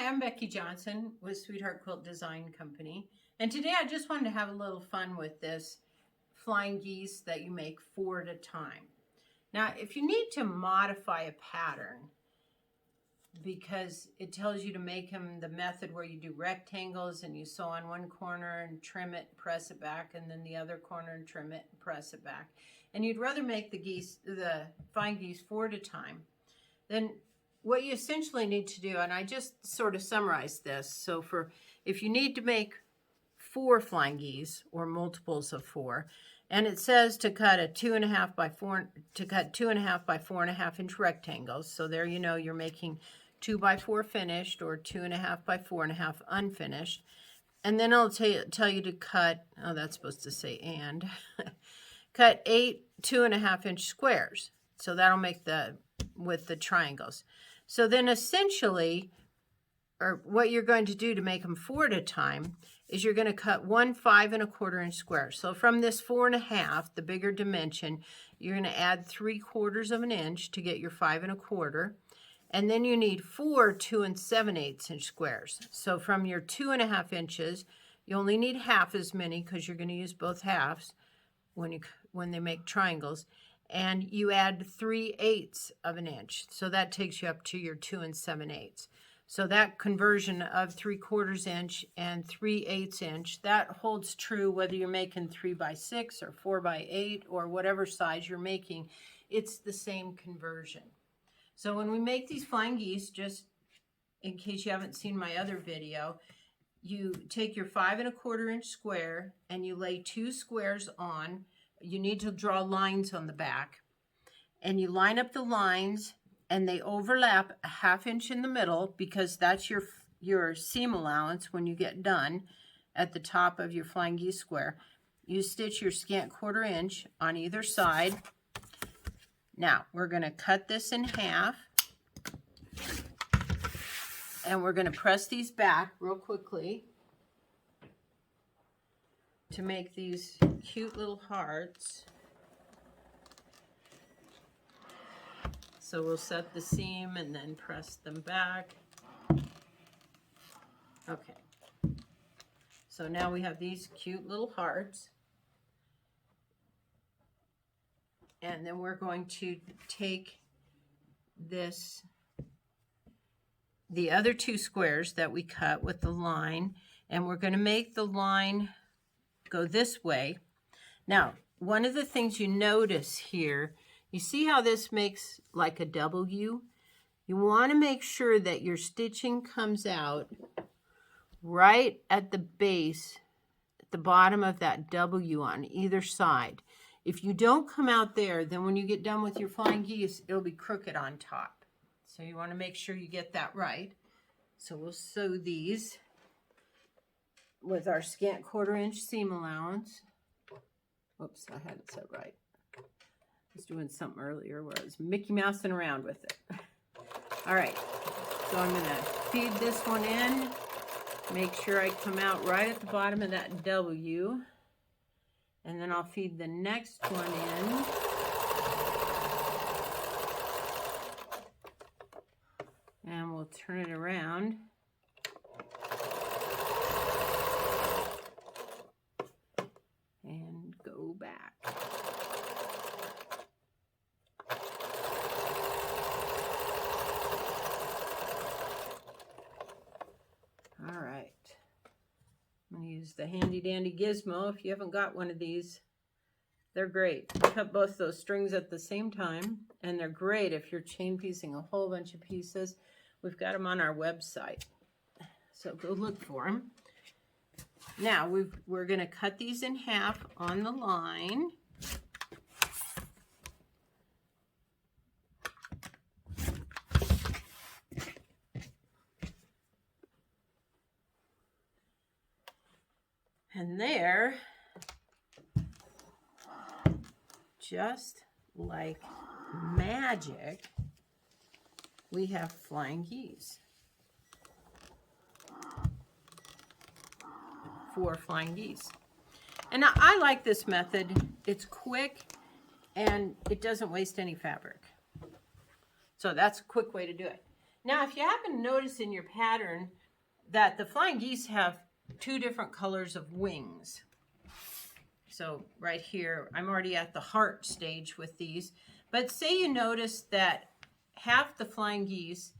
Hi, I'm Becky Johnson with Sweetheart Quilt Design Company. And today I just wanted to have a little fun with this flying geese that you make 4 at a time. Now, if you need to modify a pattern, because it tells you to make them the method where you do rectangles and you sew on one corner and trim it, press it back, and then the other corner and trim it and press it back. And you'd rather make the flying geese 4 at a time, then what you essentially need to do, and I just sort of summarized this, so if you need to make 4 flying geese or multiples of 4, and it says to cut a 2.5 by 4 by 4.5 inch rectangles, so there you know you're making 2 by 4 finished or 2.5 by 4.5 unfinished, and then I'll tell you to cut, oh that's supposed to say and, cut 8 2.5 inch squares, so that'll make with the triangles. So then essentially, or what you're going to do to make them 4 at a time is you're going to cut 1 5 1/4 inch square. So from this 4.5, the bigger dimension, you're going to add 3/4 of an inch to get your 5 1/4. And then you need 4 2 7/8 inch squares. So from your 2.5 inches, you only need half as many because you're going to use both halves when they make triangles. And you add 3/8 of an inch. So that takes you up to your 2 7/8. So that conversion of 3/4 inch and 3/8 inch, that holds true whether you're making 3 by 6 or 4 by 8 or whatever size you're making. It's the same conversion. So when we make these flying geese, just in case you haven't seen my other video, you take your 5 1/4 inch square and you lay 2 squares on. You need to draw lines on the back, and you line up the lines and they overlap a 1/2 inch in the middle because that's your seam allowance when you get done at the top of your flying geese square. You stitch your scant 1/4 inch on either side. Now we're going to cut this in half and we're going to press these back real quickly to make these cute little hearts. So we'll set the seam and then press them back. Okay. So now we have these cute little hearts. And then we're going to take the other 2 squares that we cut with the line, and we're going to make the line go this way. Now, one of the things you notice here, you see how this makes like a W? You want to make sure that your stitching comes out right at the base, at the bottom of that W on either side. If you don't come out there, then when you get done with your flying geese, it'll be crooked on top. So you want to make sure you get that right. So we'll sew these with our scant 1/4 inch seam allowance. Whoops, I had it set right. I was doing something earlier where I was Mickey Mousing around with it. All right, so I'm going to feed this one in. Make sure I come out right at the bottom of that W. And then I'll feed the next one in. And we'll turn it around. And go back. All right. I'm going to use the handy dandy gizmo. If you haven't got one of these, they're great. Cut both those strings at the same time, and they're great if you're chain piecing a whole bunch of pieces. We've got them on our website, so go look for them. Now we're going to cut these in half on the line. And there, just like magic, we have flying geese. 4 flying geese. And I like this method. It's quick and it doesn't waste any fabric. So that's a quick way to do it. Now, if you happen to notice in your pattern that the flying geese have 2 different colors of wings. So right here, I'm already at the heart stage with these. But say you notice that half the flying geese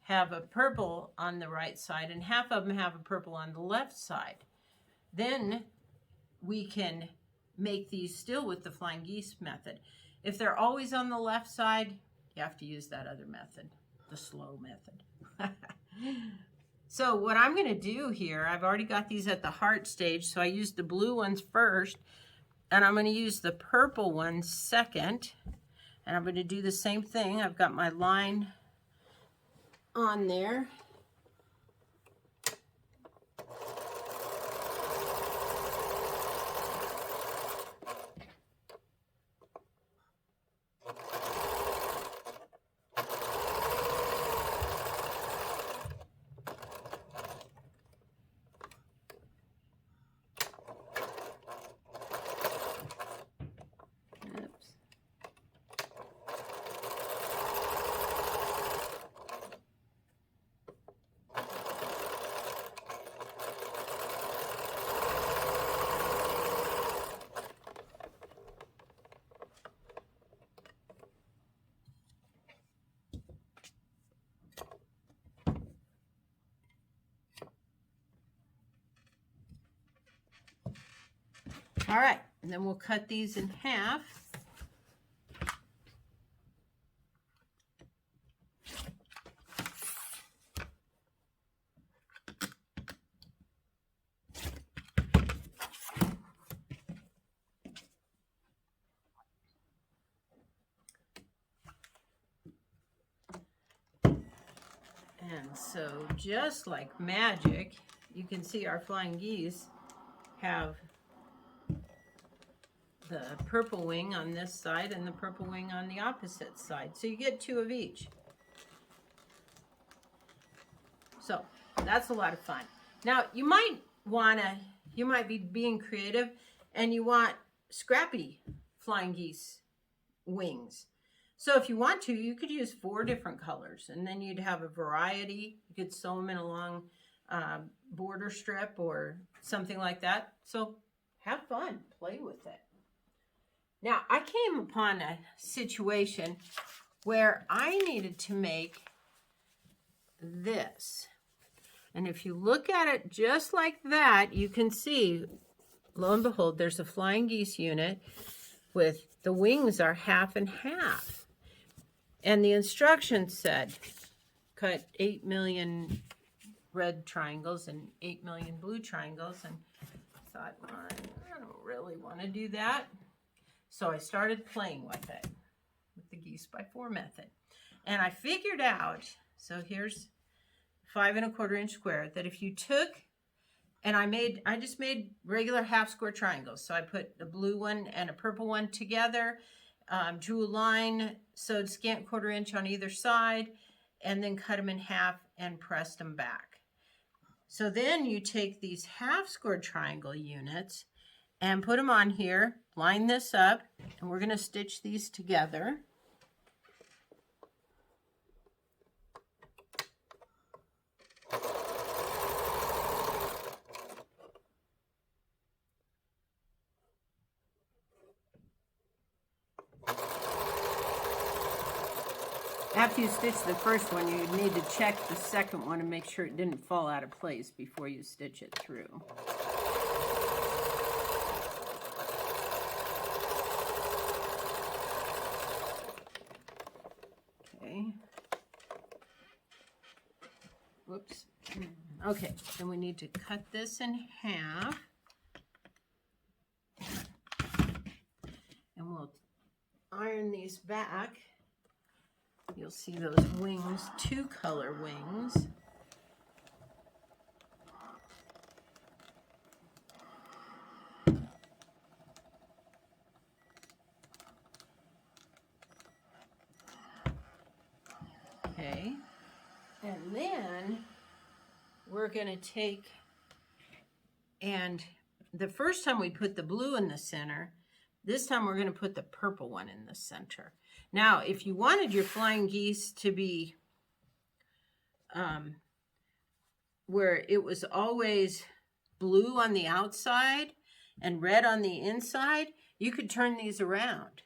have a purple on the right side and half of them have a purple on the left side. Then we can make these still with the flying geese method. If they're always on the left side, you have to use that other method, the slow method. So what I'm going to do here, I've already got these at the heart stage, so I used the blue ones first, and I'm going to use the purple ones second, and I'm going to do the same thing. I've got my line on there. All right, and then we'll cut these in half. And so just like magic, you can see our flying geese have the purple wing on this side and the purple wing on the opposite side. So you get 2 of each. So that's a lot of fun. Now you might be being creative and you want scrappy flying geese wings. So if you want to, you could use 4 different colors and then you'd have a variety. You could sew them in a long border strip or something like that. So have fun, play with it. Now, I came upon a situation where I needed to make this. And if you look at it just like that, you can see, lo and behold, there's a flying geese unit with the wings are half and half. And the instructions said, cut 8 million red triangles and 8 million blue triangles. And I thought, I don't really want to do that. So I started playing with it, with the Geese by 4 method. And I figured out, so here's 5 1/4 inch square, that if you took, and I just made regular half square triangles. So I put a blue one and a purple one together, drew a line, sewed scant 1/4 inch on either side, and then cut them in half and pressed them back. So then you take these half square triangle units and put them on here, line this up, and we're going to stitch these together. After you stitch the first one, you need to check the second one and make sure it didn't fall out of place before you stitch it through. Okay. Whoops. Okay, then we need to cut this in half. And we'll iron these back. You'll see those wings, 2 color wings. Okay, and then we're going to take, and the first time we put the blue in the center, this time we're going to put the purple one in the center. Now, if you wanted your flying geese to be where it was always blue on the outside and red on the inside, you could turn these around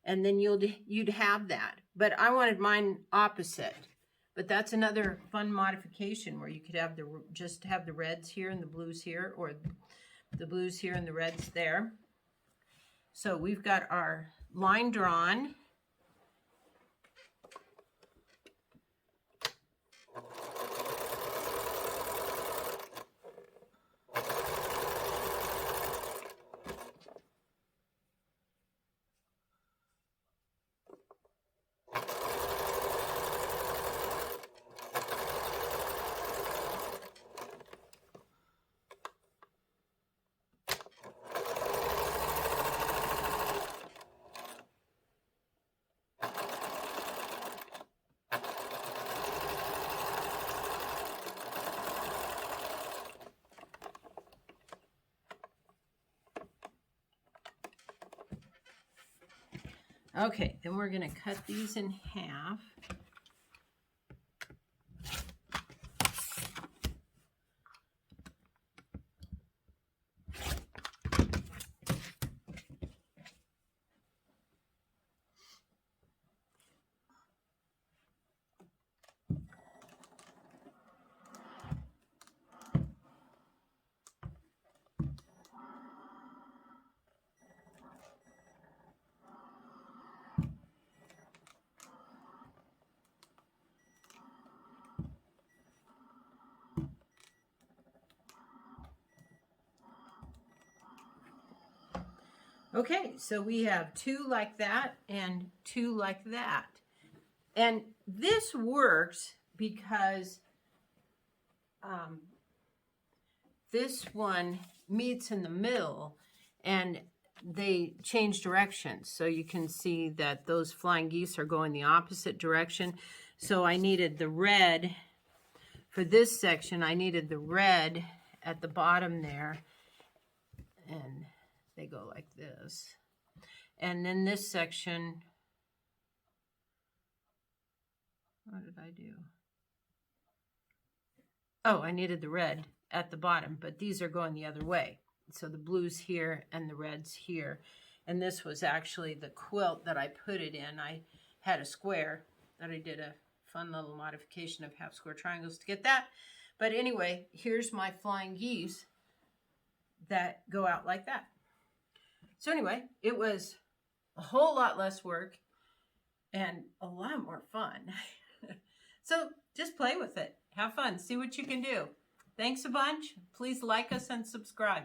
and then you'd have that. But I wanted mine opposite. But that's another fun modification where you could have just have the reds here and the blues here, or the blues here and the reds there. So we've got our line drawn. Okay, then we're going to cut these in half. Okay, so we have two like that and two like that. And this works because this one meets in the middle and they change directions. So you can see that those flying geese are going the opposite direction. So I needed the red for this section. I needed the red at the bottom there, and they go like this. And then this section, what did I do? Oh, I needed the red at the bottom, but these are going the other way. So the blues here and the reds here. And this was actually the quilt that I put it in. I had a square that I did a fun little modification of half square triangles to get that. But anyway, here's my flying geese that go out like that. So anyway, it was a whole lot less work and a lot more fun. So just play with it. Have fun. See what you can do. Thanks a bunch. Please like us and subscribe.